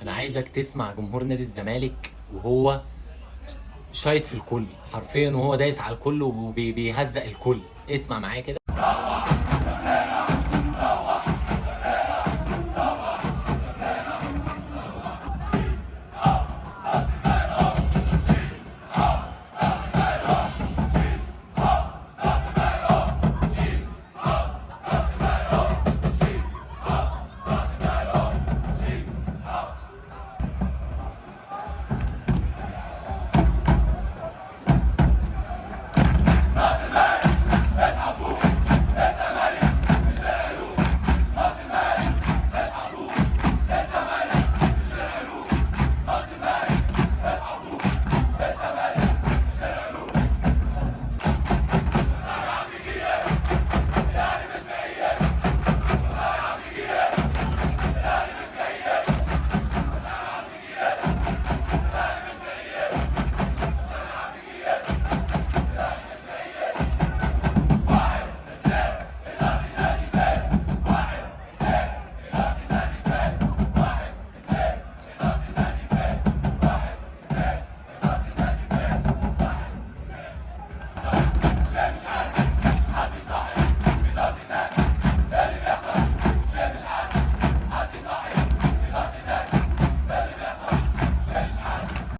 انا عايزك تسمع جمهور نادي الزمالك وهو شايط في الكل حرفيا، وهو دايس على الكل وبيهزق الكل. اسمع معايا كده.